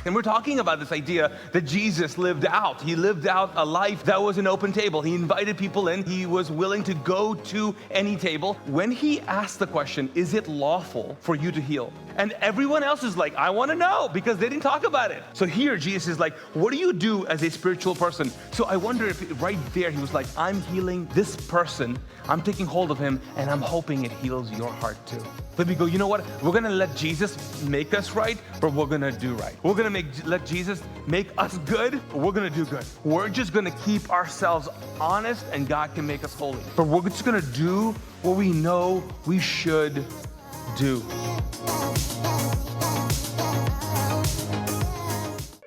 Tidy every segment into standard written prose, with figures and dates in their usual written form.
And we're talking about this idea that Jesus lived out. He lived out a life that was an open table. He invited people in. He was willing to go to any table. When he asked the question, is it lawful for you to heal? And everyone else is like, I want to know, because they didn't talk about it. So here Jesus is like, what do you do as a spiritual person? So I wonder if right there he was like, I'm healing this person. I'm taking hold of him, and I'm hoping it heals your heart too. Let me go, you know what? We're gonna let Jesus make us right, but we're gonna do right. We're gonna let Jesus make us good, but we're gonna do good. We're just gonna keep ourselves honest, and God can make us holy. But we're just gonna do what we know we should do.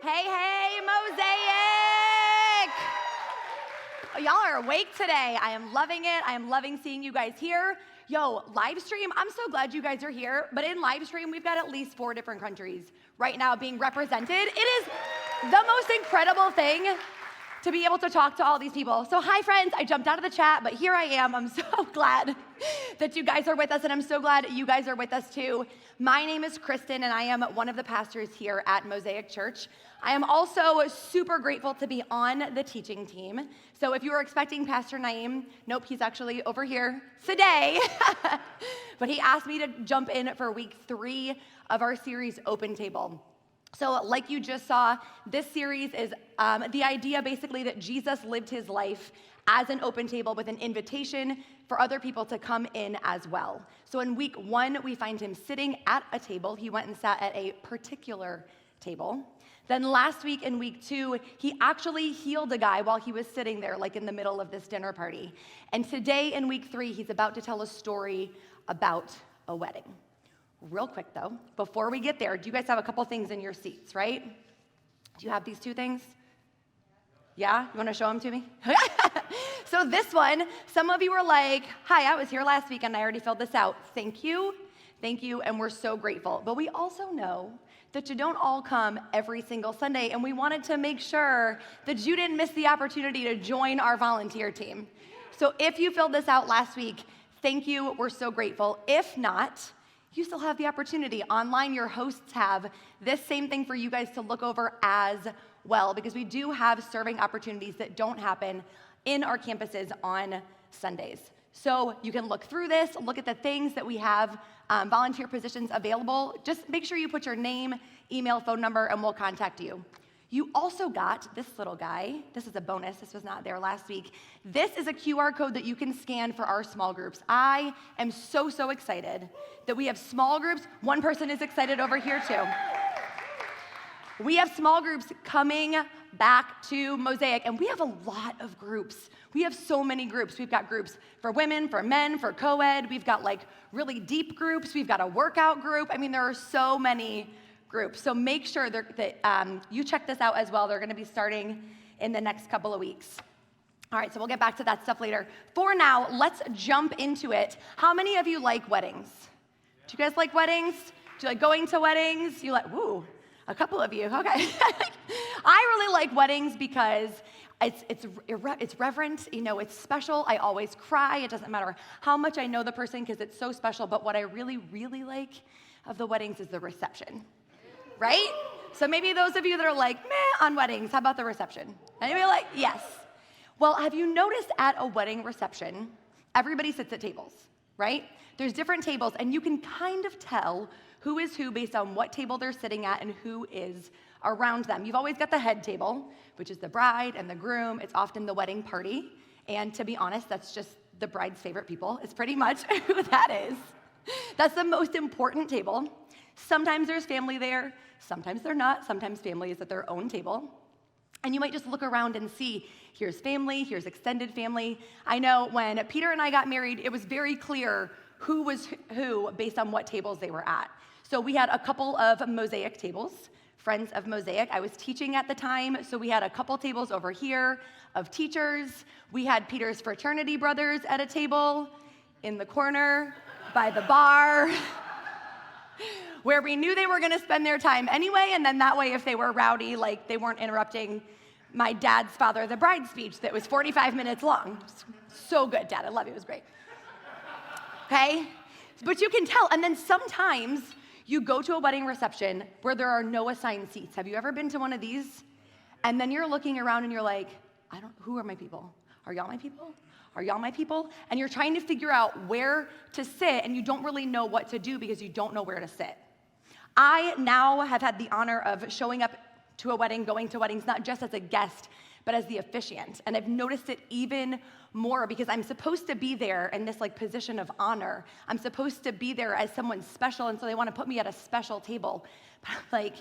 Hey, Mosaic! Y'all are awake today. I am loving it. I am loving seeing you guys here. Yo, live stream, I'm so glad you guys are here, but in live stream, we've got at least 4 different countries right now being represented. It is the most incredible thing to be able to talk to all these people. So hi friends, I jumped out of the chat, but here I am. I'm so glad that you guys are with us, and I'm so glad you guys are with us too. My name is Kristin, and I am one of the pastors here at Mosaic Church. I am also super grateful to be on the teaching team. So if you were expecting Pastor Naeem, nope, he's actually over here today. But he asked me to jump in for week 3 of our series, Open Table. So like you just saw, this series is the idea basically that Jesus lived his life as an open table with an invitation for other people to come in as well. So in week 1, we find him sitting at a table. He went and sat at a particular table. Then last week in week 2, he actually healed a guy while he was sitting there, like in the middle of this dinner party. And today in week 3, he's about to tell a story about a wedding. Real quick though, before we get there, do you guys have a couple things in your seats, right? Do you have these 2 things? Yeah? You want to show them to me? So this one, some of you were like, hi, I was here last week and I already filled this out. Thank you, and we're so grateful. But we also know that you don't all come every single Sunday, and we wanted to make sure that you didn't miss the opportunity to join our volunteer team. So if you filled this out last week, thank you, we're so grateful. If not, you still have the opportunity. Online, your hosts have this same thing for you guys to look over as well, because we do have serving opportunities that don't happen in our campuses on Sundays. So you can look through this, look at the things that we have, volunteer positions available. Just make sure you put your name, email, phone number, and we'll contact you. You also got this little guy. This is a bonus. This was not there last week. This is a QR code that you can scan for our small groups. I am so excited that we have small groups. One person is excited over here too. We have small groups coming back to Mosaic, and we have a lot of groups. We have so many groups. We've got groups for women, for men, for co-ed. We've got like really deep groups. We've got a workout group. I mean, there are so many groups. So make sure that you check this out as well. They're gonna be starting in the next couple of weeks. All right, so we'll get back to that stuff later. For now, let's jump into it. How many of you like weddings? Do you guys like weddings? Do you like going to weddings? You like, woo, a couple of you, okay. I really like weddings because it's reverent, you know, it's special. I always cry. It doesn't matter how much I know the person because it's so special. But what I really like of the weddings is the reception, right? So maybe those of you that are like, meh, on weddings, how about the reception? Anybody like, yes. Well, have you noticed at a wedding reception, everybody sits at tables, right? There's different tables, and you can kind of tell who is who based on what table they're sitting at and who is around them. You've always got the head table, which is the bride and the groom. It's often the wedding party. And to be honest, that's just the bride's favorite people. It's pretty much who that is. That's the most important table. Sometimes there's family there. Sometimes they're not. Sometimes family is at their own table. And you might just look around and see, here's family, here's extended family. I know when Peter and I got married, it was very clear who was who based on what tables they were at. So we had a couple of Mosaic tables, friends of Mosaic. I was teaching at the time, so we had a couple tables over here of teachers. We had Peter's fraternity brothers at a table in the corner by the bar where we knew they were gonna spend their time anyway, and then that way if they were rowdy, like they weren't interrupting my dad's father, the bride speech that was 45 minutes long. So good, Dad, I love you, it was great. Okay, but you can tell, and then sometimes You go to a wedding reception where there are no assigned seats. Have you ever been to one of these? And then you're looking around and you're like, who are my people? Are y'all my people? Are y'all my people? And you're trying to figure out where to sit, and you don't really know what to do because you don't know where to sit. I now have had the honor of showing up to a wedding, going to weddings, not just as a guest, but as the officiant. And I've noticed it even more because I'm supposed to be there in this like position of honor. I'm supposed to be there as someone special, and so they want to put me at a special table. But I'm like,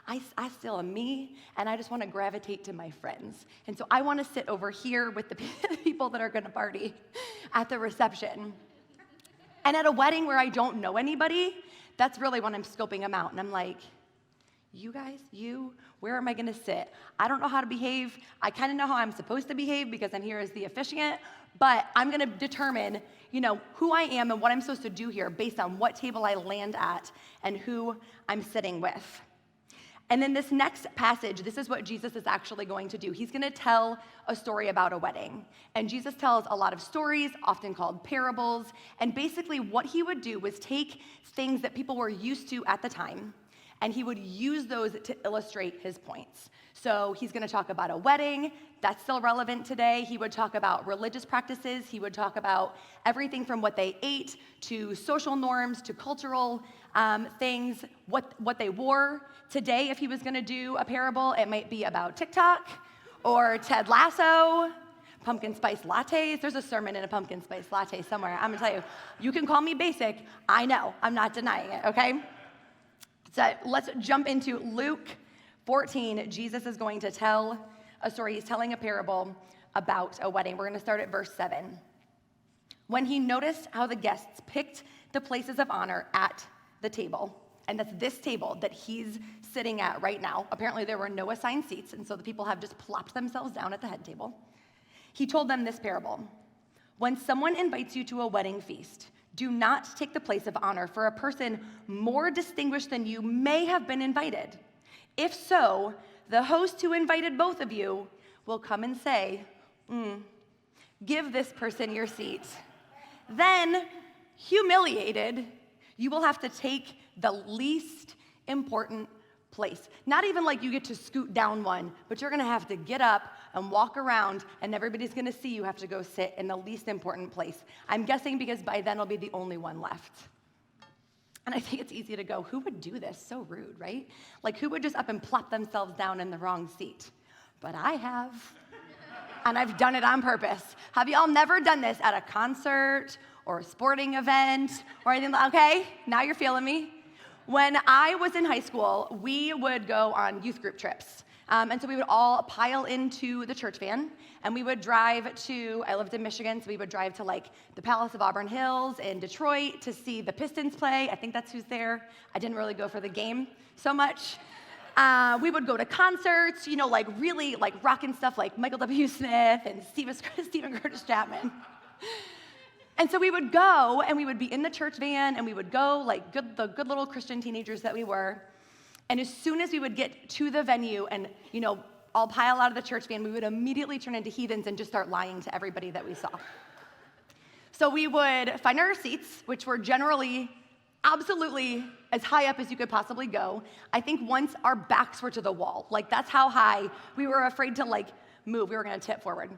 I still am me, and I just want to gravitate to my friends. And so I want to sit over here with the people that are going to party at the reception. And at a wedding where I don't know anybody, that's really when I'm scoping them out. And I'm like, you guys, where am I going to sit? I don't know how to behave. I kind of know how I'm supposed to behave because I'm here as the officiant, but I'm going to determine, who I am and what I'm supposed to do here based on what table I land at and who I'm sitting with. And then this next passage, this is what Jesus is actually going to do. He's going to tell a story about a wedding. And Jesus tells a lot of stories, often called parables. And basically what he would do was take things that people were used to at the time, and he would use those to illustrate his points. So he's going to talk about a wedding. That's still relevant today. He would talk about religious practices. He would talk about everything from what they ate to social norms to cultural things, what they wore. Today, if he was going to do a parable, it might be about TikTok or Ted Lasso, pumpkin spice lattes. There's a sermon in a pumpkin spice latte somewhere. I'm going to tell you, you can call me basic. I know. I'm not denying it, okay? So let's jump into Luke 14. Jesus is going to tell a story. He's telling a parable about a wedding. We're going to start at verse 7. When he noticed how the guests picked the places of honor at the table, and that's this table that he's sitting at right now. Apparently there were no assigned seats, and so the people have just plopped themselves down at the head table. He told them this parable. When someone invites you to a wedding feast, do not take the place of honor, for a person more distinguished than you may have been invited. If so, the host who invited both of you will come and say, give this person your seat. Then, humiliated, you will have to take the least important place. Not even like you get to scoot down one, but you're going to have to get up and walk around, and everybody's going to see you have to go sit in the least important place. I'm guessing because by then I'll be the only one left. And I think it's easy to go, who would do this? So rude, right? Like, who would just up and plop themselves down in the wrong seat? But I have, and I've done it on purpose. Have y'all never done this at a concert or a sporting event or anything? Okay, now you're feeling me. When I was in high school, we would go on youth group trips. And so we would all pile into the church van, and we would drive to, I lived in Michigan, so we would drive to like the Palace of Auburn Hills in Detroit to see the Pistons play. I think that's who's there. I didn't really go for the game so much. We would go to concerts, like really like rocking stuff like Michael W. Smith and Stephen Curtis Chapman. And so we would go, and we would be in the church van, and we would go like the good little Christian teenagers that we were. And as soon as we would get to the venue and, all pile out of the church van, we would immediately turn into heathens and just start lying to everybody that we saw. So we would find our seats, which were generally absolutely as high up as you could possibly go. I think once our backs were to the wall. Like, that's how high we were afraid to move. We were going to tip forward.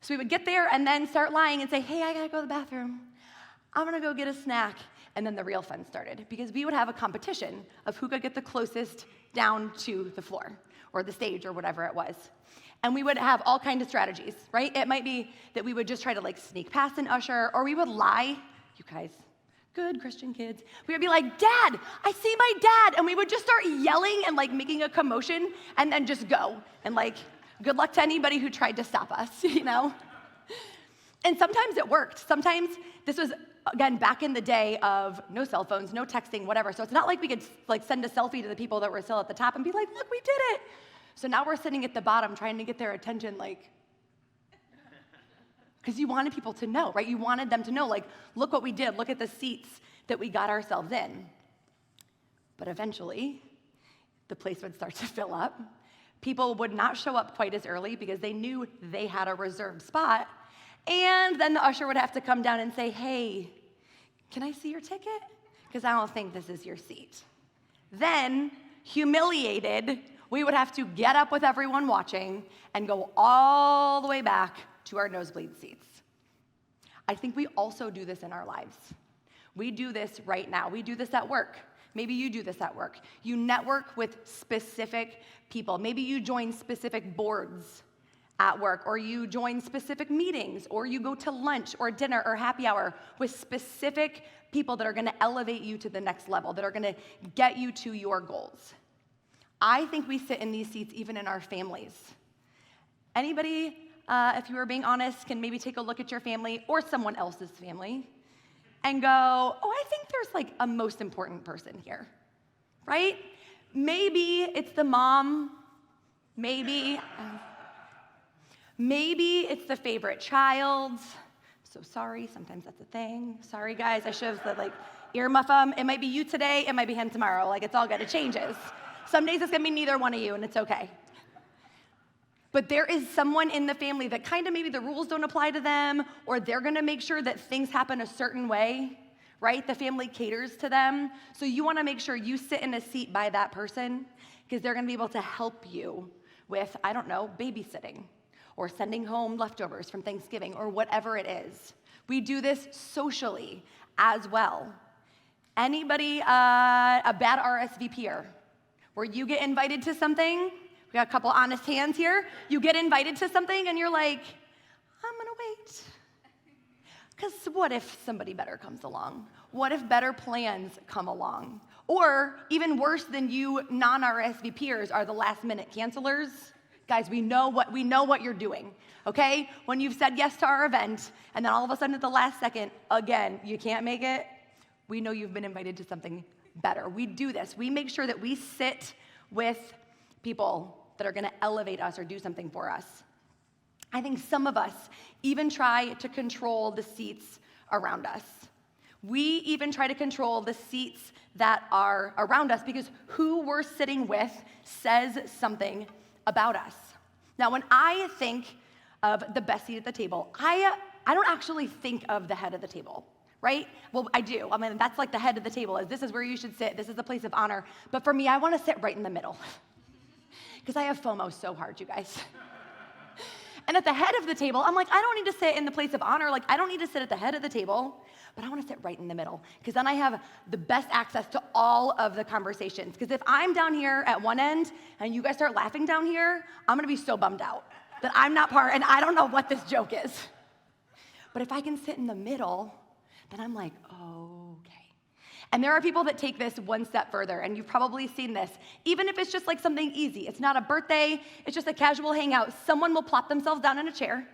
So we would get there and then start lying and say, hey, I got to go to the bathroom. I'm going to go get a snack. And then the real fun started, because we would have a competition of who could get the closest down to the floor or the stage or whatever it was. And we would have all kinds of strategies, right? It might be that we would just try to sneak past an usher, or we would lie. You guys, good Christian kids. We would be like, Dad, I see my dad. And we would just start yelling and making a commotion and then just go. And good luck to anybody who tried to stop us, And sometimes it worked. Sometimes this was, again, back in the day of no cell phones, no texting, whatever. So it's not like we could send a selfie to the people that were still at the top and be like, look, we did it. So now we're sitting at the bottom trying to get their attention, because you wanted people to know, right? You wanted them to know, look what we did. Look at the seats that we got ourselves in. But eventually, the place would start to fill up. People would not show up quite as early because they knew they had a reserved spot. And then the usher would have to come down and say, hey, can I see your ticket? because I don't think this is your seat. Then, humiliated, we would have to get up with everyone watching and go all the way back to our nosebleed seats. I think we also do this in our lives. We do this right now. We do this at work. Maybe you do this at work. You network with specific people. Maybe you join specific boards at work, or you join specific meetings, or you go to lunch or dinner or happy hour with specific people that are going to elevate you to the next level, that are going to get you to your goals. I think we sit in these seats even in our families. Anybody, if you were being honest, can maybe take a look at your family or someone else's family and go, oh, I think there's like a most important person here, right? Maybe it's the mom, maybe it's the favorite child. So sorry, sometimes that's a thing. Sorry guys, I should have said like earmuff them. It might be you today, it might be him tomorrow. Like it's all good, it changes. Some days it's gonna be neither one of you and it's okay. But there is someone in the family that kind of maybe the rules don't apply to them, or they're gonna make sure that things happen a certain way, right? The family caters to them. So you wanna make sure you sit in a seat by that person because they're gonna be able to help you with, I don't know, babysitting or sending home leftovers from Thanksgiving or whatever it is. We do this socially as well. Anybody a bad RSVPer where you get invited to something? We got a couple honest hands here. You get invited to something and you're like, I'm gonna wait. Because what if somebody better comes along? What if better plans come along? Or even worse than you non-RSVPers are the last minute cancelers. Guys, we know what you're doing, okay? When you've said yes to our event and then all of a sudden at the last second, again, you can't make it, we know you've been invited to something better. We do this. We make sure that we sit with people that are gonna elevate us or do something for us. I think some of us even try to control the seats around us. We even try to control the seats that are around us because who we're sitting with says something about us. Now, when I think of the best seat at the table, I don't actually think of the head of the table, right? Well, I do. I mean, that's like the head of the table is this is where you should sit. This is the place of honor. But for me, I want to sit right in the middle because I have FOMO so hard, you guys. And at the head of the table, I'm like, I don't need to sit in the place of honor. Like, I don't need to sit at the head of the table, but I want to sit right in the middle because then I have the best access to all of the conversations. Because if I'm down here at one end and you guys start laughing down here, I'm going to be so bummed out that I'm not part and I don't know what this joke is. But if I can sit in the middle, then I'm like, oh, okay. And there are people that take this one step further, and you've probably seen this. Even if it's just like something easy, it's not a birthday, it's just a casual hangout, someone will plop themselves down in a chair,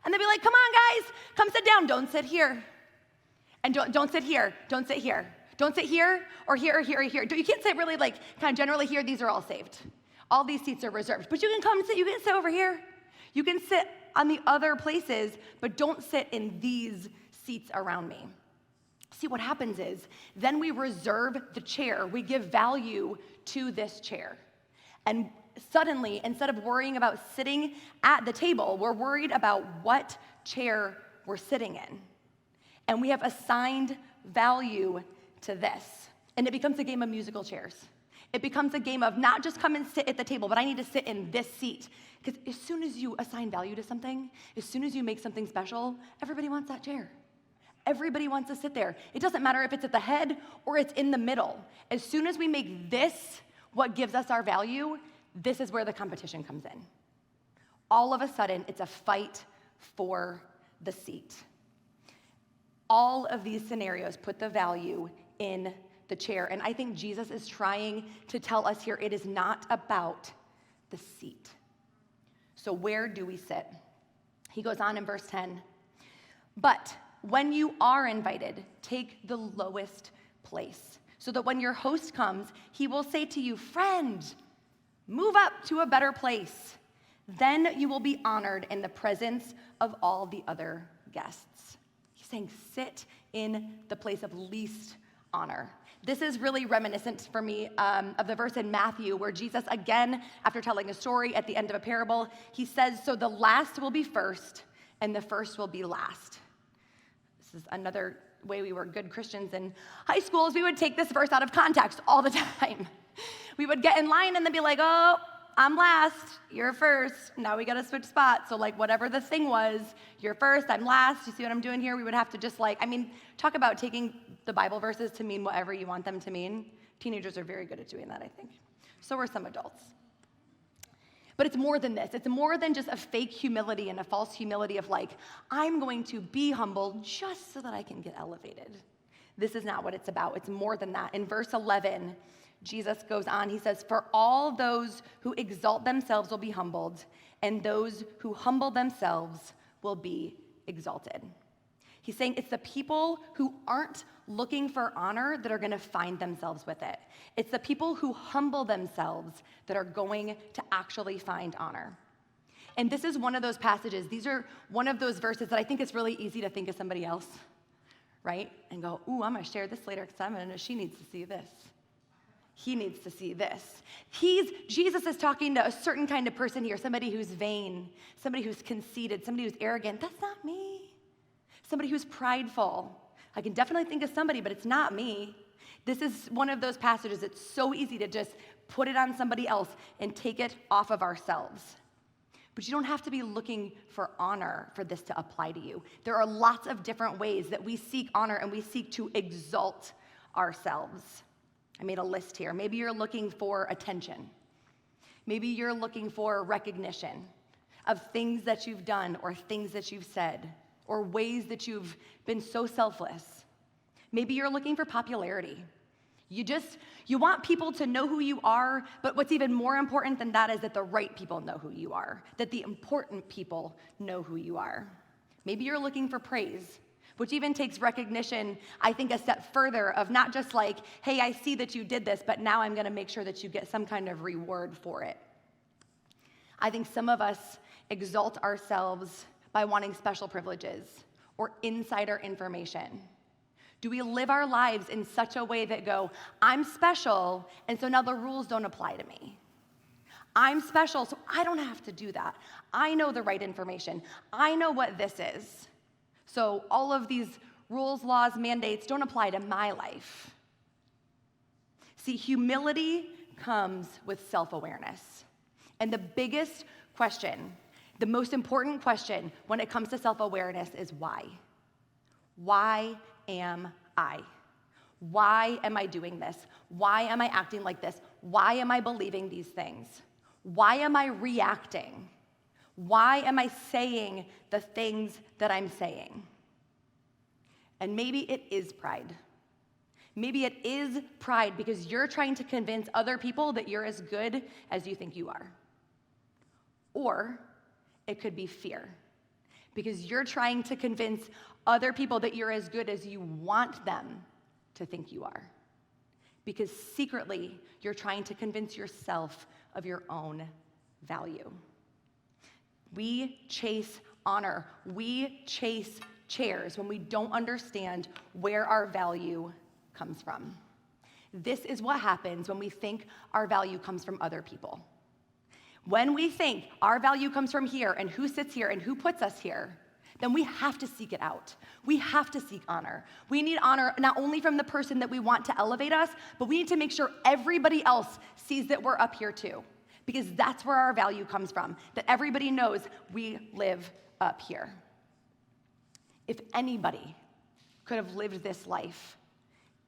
and they'll be like, come on, guys, come sit down, don't sit here. And don't sit here, don't sit here. Don't sit here, or here, or here, or here. You can't sit really like, kind of generally here, these are all saved. All these seats are reserved, but you can come and sit, you can sit over here. You can sit on the other places, but don't sit in these seats around me. See, what happens is, then we reserve the chair. We give value to this chair. And suddenly, instead of worrying about sitting at the table, we're worried about what chair we're sitting in. And we have assigned value to this. And it becomes a game of musical chairs. It becomes a game of not just come and sit at the table, but I need to sit in this seat. Because as soon as you assign value to something, as soon as you make something special, everybody wants that chair. Everybody wants to sit there. It doesn't matter if it's at the head or it's in the middle. As soon as we make this what gives us our value, this is where the competition comes in. All of a sudden, it's a fight for the seat. All of these scenarios put the value in the chair. And I think Jesus is trying to tell us here, it is not about the seat. So where do we sit? He goes on in verse 10. But when you are invited, take the lowest place, so that when your host comes, he will say to you, friend, move up to a better place. Then you will be honored in the presence of all the other guests. He's saying, sit in the place of least honor. This is really reminiscent for me of the verse in Matthew where Jesus, again, after telling a story at the end of a parable, he says, so the last will be first, and the first will be last. This is another way we were good Christians in high school is we would take this verse out of context all the time. We would get in line and then be like, oh, I'm last, you're first. Now we gotta switch spots. So like whatever the thing was, you're first, I'm last. You see what I'm doing here? We would have to just talk about taking the Bible verses to mean whatever you want them to mean. Teenagers are very good at doing that, I think. So are some adults. But it's more than this. It's more than just a fake humility and a false humility of like, I'm going to be humble just so that I can get elevated. This is not what it's about. It's more than that. In verse 11, Jesus goes on, he says, for all those who exalt themselves will be humbled, and those who humble themselves will be exalted. He's saying it's the people who aren't looking for honor that are gonna find themselves with it. It's the people who humble themselves that are going to actually find honor. And this is one of those passages, these are one of those verses that I think it's really easy to think of somebody else, right? And go, ooh, I'm gonna share this later because I'm gonna know she needs to see this. He needs to see this. Jesus is talking to a certain kind of person here, somebody who's vain, somebody who's conceited, somebody who's arrogant. That's not me. Somebody who's prideful. I can definitely think of somebody, but it's not me. This is one of those passages it's so easy to just put it on somebody else and take it off of ourselves. But you don't have to be looking for honor for this to apply to you. There are lots of different ways that we seek honor and we seek to exalt ourselves. I made a list here. Maybe you're looking for attention. Maybe you're looking for recognition of things that you've done or things that you've said or ways that you've been so selfless. Maybe you're looking for popularity. You want people to know who you are, but what's even more important than that is that the right people know who you are, that the important people know who you are. Maybe you're looking for praise, which even takes recognition, I think, a step further of not just like, hey, I see that you did this, but now I'm gonna make sure that you get some kind of reward for it. I think some of us exalt ourselves by wanting special privileges or insider information. Do we live our lives in such a way that go, I'm special, and so now the rules don't apply to me? I'm special, so I don't have to do that. I know the right information. I know what this is. So all of these rules, laws, mandates don't apply to my life. See, humility comes with self-awareness. And the biggest question, the most important question when it comes to self-awareness is why? Why am I? Why am I doing this? Why am I acting like this? Why am I believing these things? Why am I reacting? Why am I saying the things that I'm saying? And maybe it is pride. Maybe it is pride because you're trying to convince other people that you're as good as you think you are. Or it could be fear because you're trying to convince other people that you're as good as you want them to think you are. Because secretly, you're trying to convince yourself of your own value. We chase honor. We chase chairs when we don't understand where our value comes from. This is what happens when we think our value comes from other people. When we think our value comes from here and who sits here and who puts us here, then we have to seek it out. We have to seek honor. We need honor not only from the person that we want to elevate us, but we need to make sure everybody else sees that we're up here too, because that's where our value comes from, that everybody knows we live up here. If anybody could have lived this life,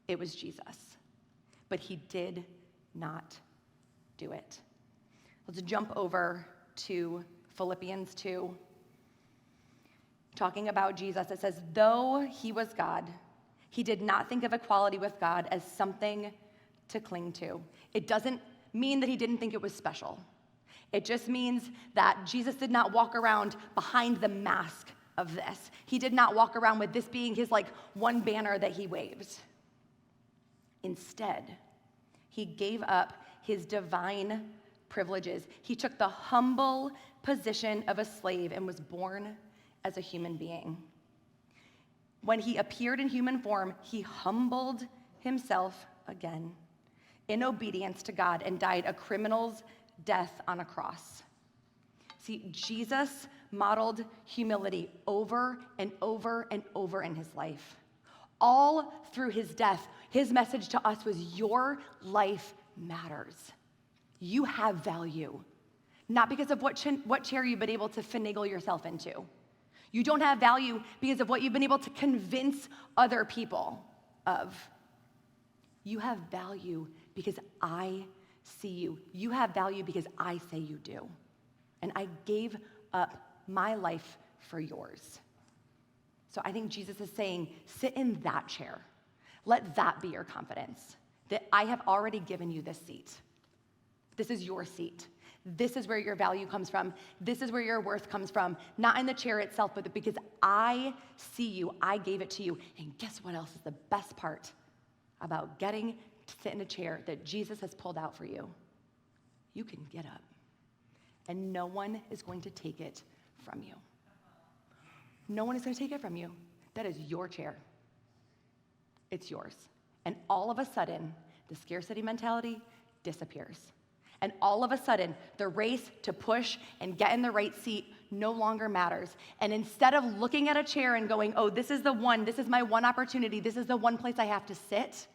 it was Jesus, but he did not do it. Let's jump over to Philippians 2. Talking about Jesus, it says, though he was God, he did not think of equality with God as something to cling to. It doesn't mean that he didn't think it was special. It just means that Jesus did not walk around behind the mask of this. He did not walk around with this being his one banner that he waves. Instead, he gave up his divine privileges. He took the humble position of a slave and was born as a human being. When he appeared in human form, he humbled himself again in obedience to God and died a criminal's death on a cross. See, Jesus modeled humility over and over and over in his life. All through his death, his message to us was your life matters. You have value, not because of what chair you've been able to finagle yourself into. You don't have value because of what you've been able to convince other people of. You have value because I see you. You have value because I say you do. And I gave up my life for yours. So I think Jesus is saying, sit in that chair. Let that be your confidence, that I have already given you this seat. This is your seat. This is where your value comes from. This is where your worth comes from. Not in the chair itself, but because I see you, I gave it to you. And guess what else is the best part about getting to sit in a chair that Jesus has pulled out for you? You can get up, and no one is going to take it from you. No one is going to take it from you. That is your chair. It's yours. And all of a sudden, the scarcity mentality disappears. And all of a sudden, the race to push and get in the right seat no longer matters. And instead of looking at a chair and going, oh, this is the one, this is my one opportunity, this is the one place I have to sit,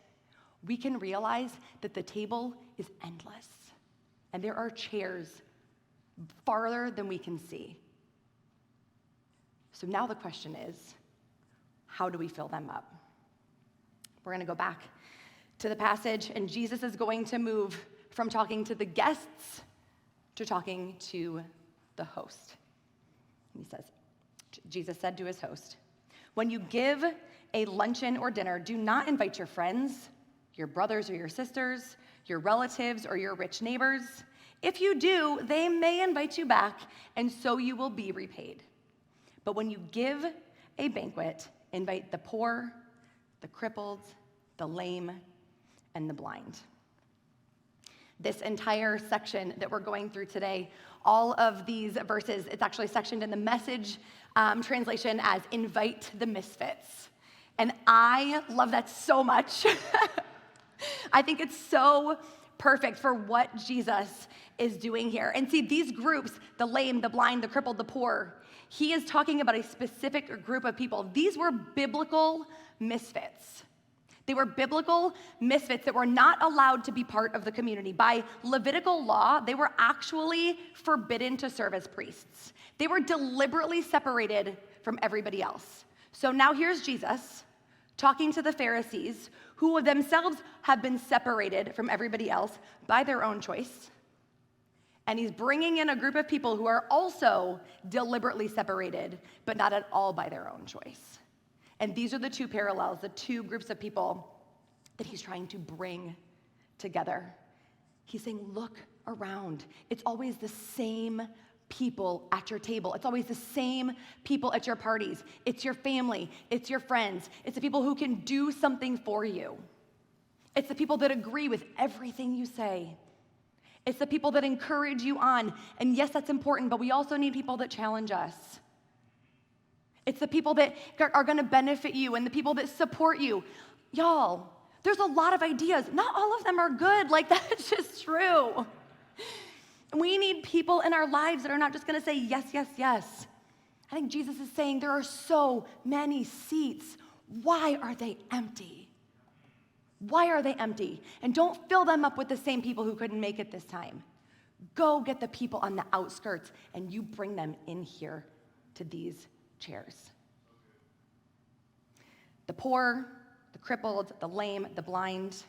we can realize that the table is endless. And there are chairs farther than we can see. So now the question is, how do we fill them up? We're going to go back to the passage, and Jesus is going to move from talking to the guests to talking to the host. He says, Jesus said to his host, when you give a luncheon or dinner, do not invite your friends, your brothers or your sisters, your relatives or your rich neighbors. If you do, they may invite you back, and so you will be repaid. But when you give a banquet, invite the poor, the crippled, the lame, and the blind. This entire section that we're going through today, all of these verses, it's actually sectioned in the Message translation as invite the misfits. And I love that so much. I think it's so perfect for what Jesus is doing here. And see, these groups, the lame, the blind, the crippled, the poor, he is talking about a specific group of people. These were biblical misfits. They were biblical misfits that were not allowed to be part of the community. By Levitical law, they were actually forbidden to serve as priests. They were deliberately separated from everybody else. So now here's Jesus talking to the Pharisees, who themselves have been separated from everybody else by their own choice. And he's bringing in a group of people who are also deliberately separated, but not at all by their own choice. And these are the two parallels, the two groups of people that he's trying to bring together. He's saying, look around. It's always the same people at your table. It's always the same people at your parties. It's your family. It's your friends. It's the people who can do something for you. It's the people that agree with everything you say. It's the people that encourage you on. And yes, that's important, but we also need people that challenge us. It's the people that are going to benefit you and the people that support you. Y'all, there's a lot of ideas. Not all of them are good. Like, that's just true. We need people in our lives that are not just going to say yes, yes, yes. I think Jesus is saying there are so many seats. Why are they empty? Why are they empty? And don't fill them up with the same people who couldn't make it this time. Go get the people on the outskirts and you bring them in here to these chairs. The poor, the crippled, the lame, the blind,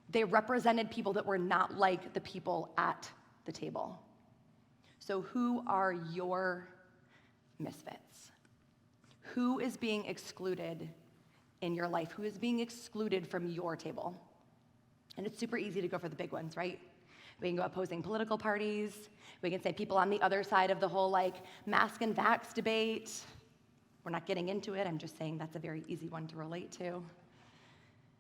they represented people that were not like the people at the table. So who are your misfits? Who is being excluded in your life? Who is being excluded from your table? And it's super easy to go for the big ones, right? We can go opposing political parties. We can say people on the other side of the whole mask and vax debate. We're not getting into it. I'm just saying that's a very easy one to relate to.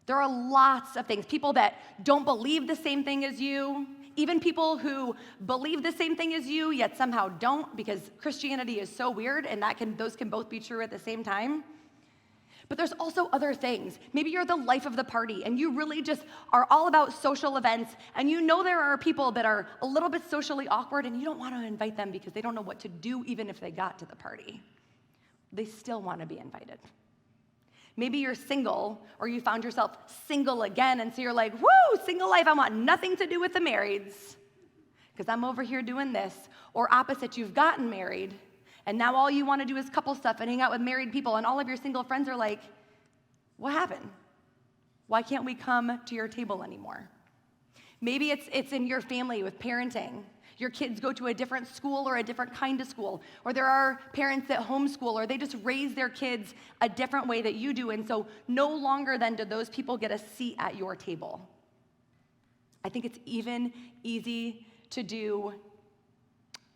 There are lots of things. People that don't believe the same thing as you, even people who believe the same thing as you, yet somehow don't, because Christianity is so weird, and those can both be true at the same time. But there's also other things. Maybe you're the life of the party, and you really just are all about social events, and you know there are people that are a little bit socially awkward, and you don't want to invite them because they don't know what to do even if they got to the party. They still want to be invited. Maybe you're single, or you found yourself single again, and so you're like, woo, single life, I want nothing to do with the marrieds, because I'm over here doing this. Or opposite, you've gotten married, and now all you want to do is couple stuff and hang out with married people, and all of your single friends are like, what happened? Why can't we come to your table anymore? Maybe it's in your family with parenting. Your kids go to a different school or a different kind of school, or there are parents that homeschool, or they just raise their kids a different way that you do, and so no longer then do those people get a seat at your table. I think it's even easy to do,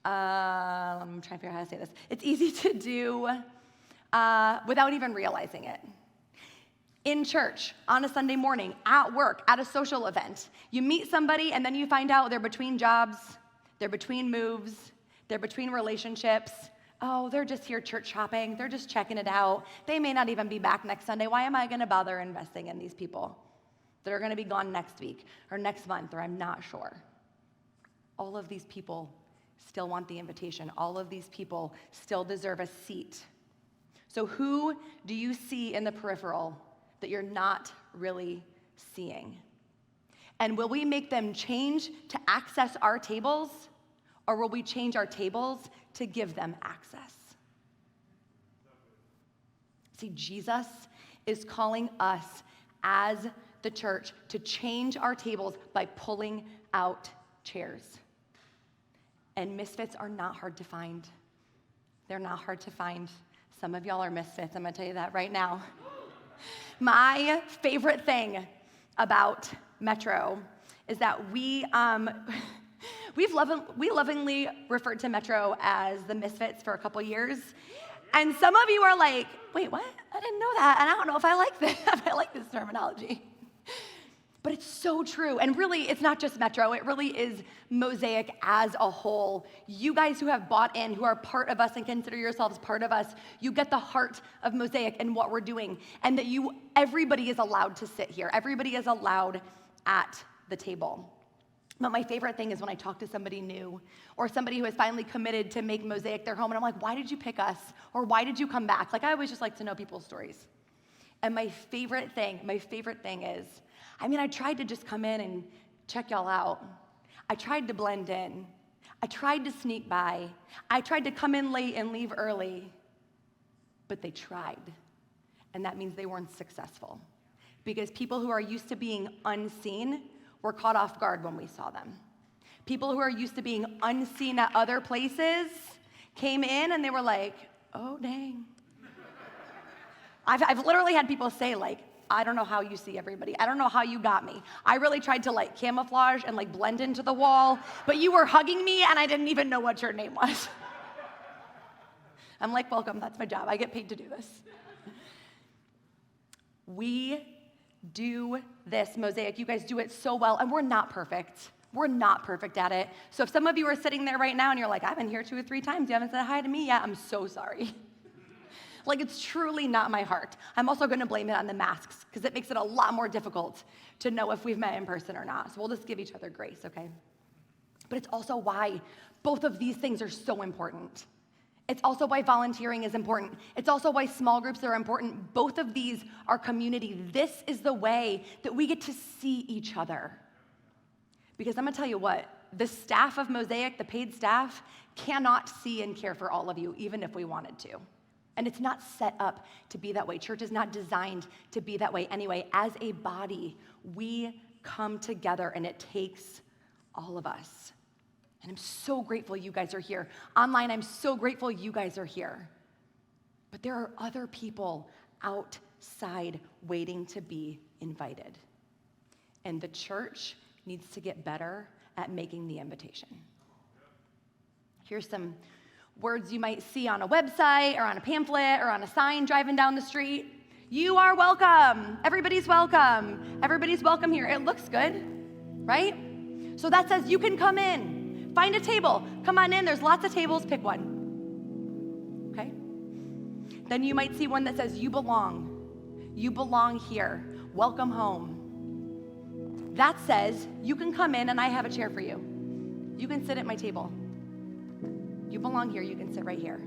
I'm trying to figure out how to say this. It's easy to do without even realizing it. In church, on a Sunday morning, at work, at a social event, you meet somebody and then you find out they're between jobs, they're between moves, they're between relationships. Oh, they're just here church shopping, they're just checking it out. They may not even be back next Sunday. Why am I gonna bother investing in these people that are gonna be gone next week or next month, or I'm not sure? All of these people still want the invitation. All of these people still deserve a seat. So who do you see in the peripheral that you're not really seeing? And will we make them change to access our tables, or will we change our tables to give them access? See, Jesus is calling us as the church to change our tables by pulling out chairs. And misfits are not hard to find. They're not hard to find. Some of y'all are misfits, I'm gonna tell you that right now. My favorite thing about Metro is that we lovingly referred to Metro as the Misfits for a couple years. And some of you are like, wait, what? I didn't know that, and I don't know if I like this, if I like this terminology. But it's so true. And really, it's not just Metro, it really is Mosaic as a whole. You guys who have bought in, who are part of us and consider yourselves part of us, you get the heart of Mosaic and what we're doing. And that everybody is allowed to sit here. Everybody is allowed at the table. But my favorite thing is when I talk to somebody new or somebody who has finally committed to make Mosaic their home, and I'm like, why did you pick us? Or why did you come back? Like, I always just like to know people's stories. And my favorite thing is, I tried to just come in and check y'all out. I tried to blend in. I tried to sneak by. I tried to come in late and leave early. But they tried. And that means they weren't successful. Because people who are used to being unseen were caught off guard when we saw them. People who are used to being unseen at other places came in and they were like, oh, dang. I've literally had people say, like, I don't know how you see everybody. I don't know how you got me. I really tried to like camouflage and like blend into the wall, but you were hugging me and I didn't even know what your name was. I'm like, welcome, that's my job. I get paid to do this. We do this, Mosaic. You guys do it so well, and we're not perfect. We're not perfect at it. So if some of you are sitting there right now and you're like, I've been here 2 or 3 times, you haven't said hi to me yet, I'm so sorry. Like, it's truly not my heart. I'm also gonna blame it on the masks, because it makes it a lot more difficult to know if we've met in person or not. So we'll just give each other grace, okay? But it's also why both of these things are so important. It's also why volunteering is important. It's also why small groups are important. Both of these are community. This is the way that we get to see each other. Because I'm gonna tell you what, the staff of Mosaic, the paid staff, cannot see and care for all of you, even if we wanted to. And it's not set up to be that way. Church is not designed to be that way anyway. As a body, we come together, and it takes all of us. And I'm so grateful you guys are here. Online, I'm so grateful you guys are here. But there are other people outside waiting to be invited. And the church needs to get better at making the invitation. Here's some words you might see on a website or on a pamphlet or on a sign driving down the street. You are welcome. Everybody's welcome. Everybody's welcome here. It looks good, right? So that says you can come in. Find a table. Come on in. There's lots of tables. Pick one. Okay? Then you might see one that says you belong. You belong here. Welcome home. That says you can come in and I have a chair for you. You can sit at my table. You belong here, you can sit right here.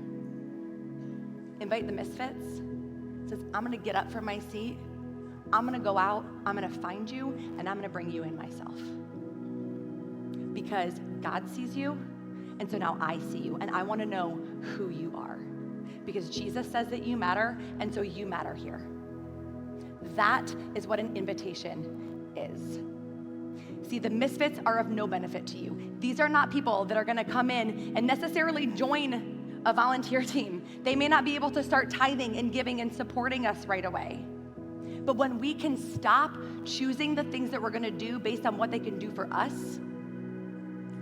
Invite the misfits, says, I'm gonna get up from my seat, I'm gonna go out, I'm gonna find you, and I'm gonna bring you in myself. Because God sees you, and so now I see you, and I wanna know who you are. Because Jesus says that you matter, and so you matter here. That is what an invitation is. See, the misfits are of no benefit to you. These are not people that are gonna come in and necessarily join a volunteer team. They may not be able to start tithing and giving and supporting us right away. But when we can stop choosing the things that we're gonna do based on what they can do for us,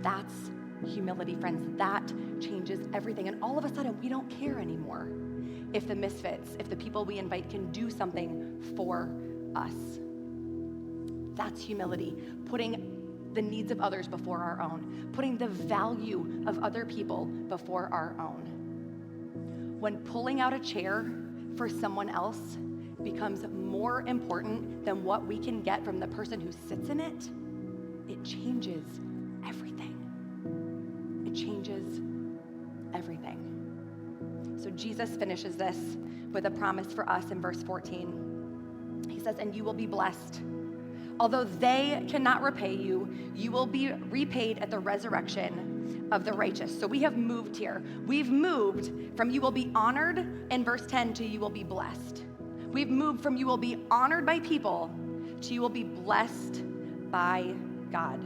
that's humility, friends. That changes everything. And all of a sudden, we don't care anymore if the misfits, if the people we invite can do something for us. That's humility, putting the needs of others before our own, putting the value of other people before our own. When pulling out a chair for someone else becomes more important than what we can get from the person who sits in it, it changes everything. It changes everything. So Jesus finishes this with a promise for us in verse 14. He says, and you will be blessed. Although they cannot repay you, you will be repaid at the resurrection of the righteous. So we have moved here. We've moved from you will be honored in verse 10 to you will be blessed. We've moved from you will be honored by people to you will be blessed by God.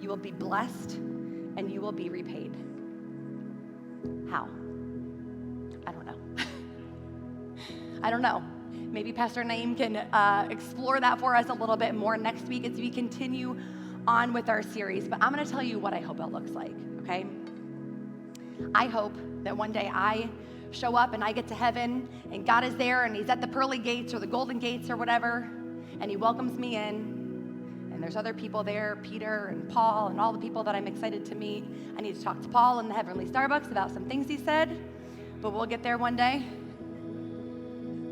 You will be blessed and you will be repaid. How? I don't know. I don't know. Maybe Pastor Naeem can explore that for us a little bit more next week as we continue on with our series. But I'm going to tell you what I hope it looks like, okay? I hope that one day I show up and I get to heaven and God is there and he's at the pearly gates or the golden gates or whatever, and he welcomes me in. And there's other people there, Peter and Paul and all the people that I'm excited to meet. I need to talk to Paul in the heavenly Starbucks about some things he said, but we'll get there one day.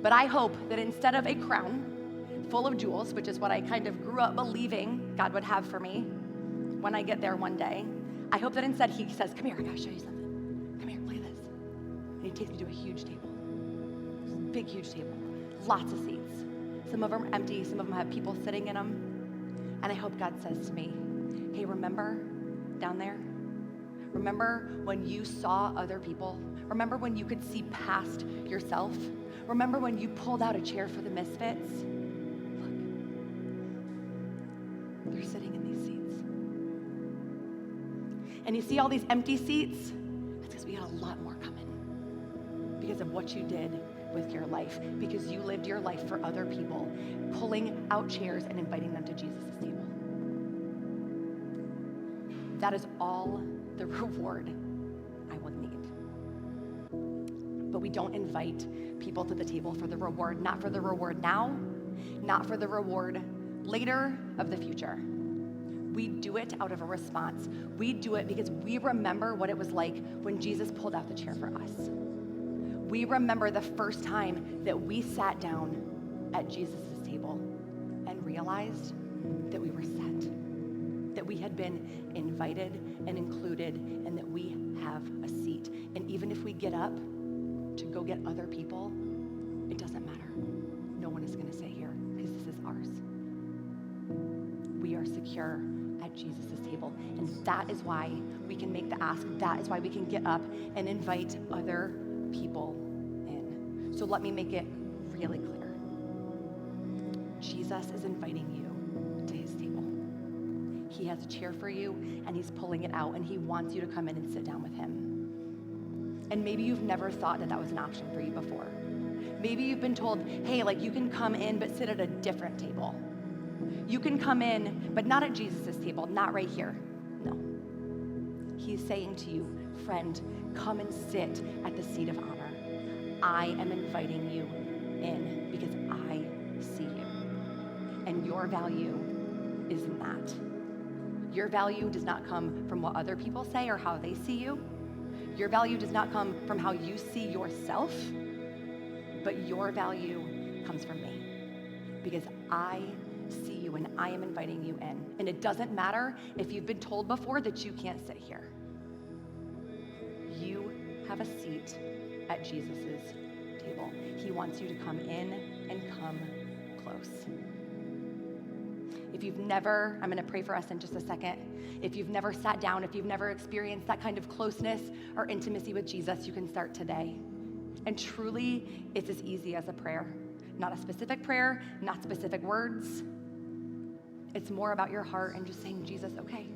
But I hope that instead of a crown full of jewels, which is what I kind of grew up believing God would have for me when I get there one day, I hope that instead he says, come here, I gotta show you something. Come here, look at this. And he takes me to a huge table. Big, huge table. Lots of seats. Some of them are empty, some of them have people sitting in them. And I hope God says to me, hey, remember down there? Remember when you saw other people? Remember when you could see past yourself? Remember when you pulled out a chair for the misfits? Look, they're sitting in these seats. And you see all these empty seats? That's because we got a lot more coming. Because of what you did with your life. Because you lived your life for other people, pulling out chairs and inviting them to Jesus' table. That is all the reward I will need. But we don't invite people to the table for the reward, not for the reward now, not for the reward later of the future. We do it out of a response. We do it because we remember what it was like when Jesus pulled out the chair for us. We remember the first time that we sat down at Jesus' table and realized that we were set, that we had been invited and included, and that we have a seat. And even if we get up to go get other people, it doesn't matter. No one is gonna say here, because this is ours. We are secure at Jesus' table. And that is why we can make the ask. That is why we can get up and invite other people in. So let me make it really clear. Jesus is inviting you to his table. He has a chair for you, and he's pulling it out, and he wants you to come in and sit down with him. And maybe you've never thought that that was an option for you before. Maybe you've been told, hey, like you can come in, but sit at a different table. You can come in, but not at Jesus' table, not right here. No. He's saying to you, friend, come and sit at the seat of honor. I am inviting you in because I see you. And your value is in that. Your value does not come from what other people say or how they see you. Your value does not come from how you see yourself, but your value comes from me because I see you and I am inviting you in. And it doesn't matter if you've been told before that you can't sit here. You have a seat at Jesus' table. He wants you to come in and come close. If you've never, I'm gonna pray for us in just a second. If you've never sat down, if you've never experienced that kind of closeness or intimacy with Jesus, you can start today. And truly, it's as easy as a prayer. Not a specific prayer, not specific words. It's more about your heart and just saying, Jesus, okay,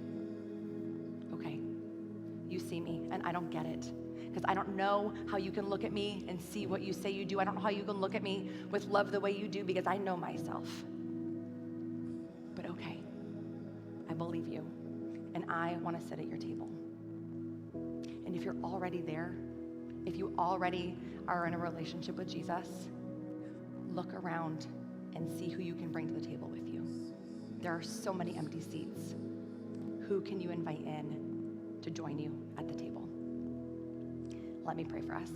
you see me and I don't get it. Because I don't know how you can look at me and see what you say you do. I don't know how you can look at me with love the way you do because I know myself. But okay, I believe you and I want to sit at your table. And if you're already there, if you already are in a relationship with Jesus, look around and see who you can bring to the table with you. There are so many empty seats. Who can you invite in to join you at the table? Let me pray for us.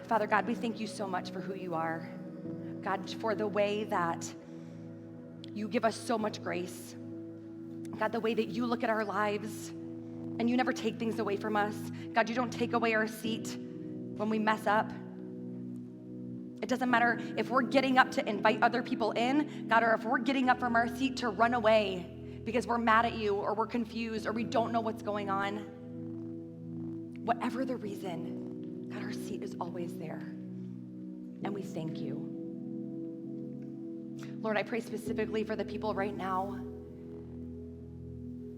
Father God, we thank you so much for who you are. God, for the way that you give us so much grace. God, the way that you look at our lives and you never take things away from us. God, you don't take away our seat when we mess up. It doesn't matter if we're getting up to invite other people in, God, or if we're getting up from our seat to run away because we're mad at you or we're confused or we don't know what's going on. Whatever the reason, God, our seat is always there. And we thank you. Lord, I pray specifically for the people right now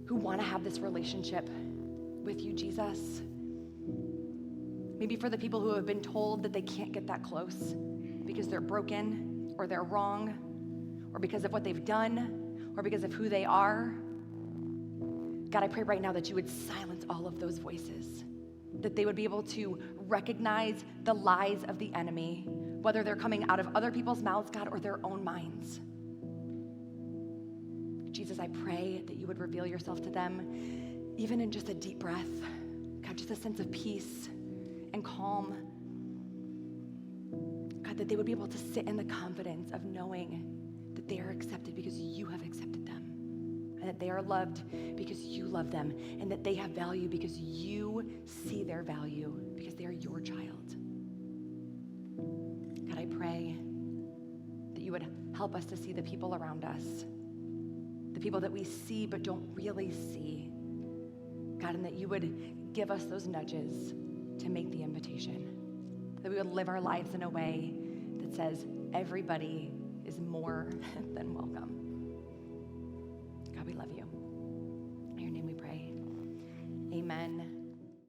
who want to have this relationship with you, Jesus. Maybe for the people who have been told that they can't get that close because they're broken or they're wrong or because of what they've done or because of who they are. God, I pray right now that you would silence all of those voices, that they would be able to recognize the lies of the enemy, whether they're coming out of other people's mouths, God, or their own minds. Jesus, I pray that you would reveal yourself to them, even in just a deep breath. God, just a sense of peace and calm. God, that they would be able to sit in the confidence of knowing that they are accepted because you have accepted them, and that they are loved because you love them, and that they have value because you see their value because they are your child. God, I pray that you would help us to see the people around us, the people that we see but don't really see. God, and that you would give us those nudges to make the invitation, that we would live our lives in a way that says everybody is more than welcome. God, we love you. In your name we pray. Amen.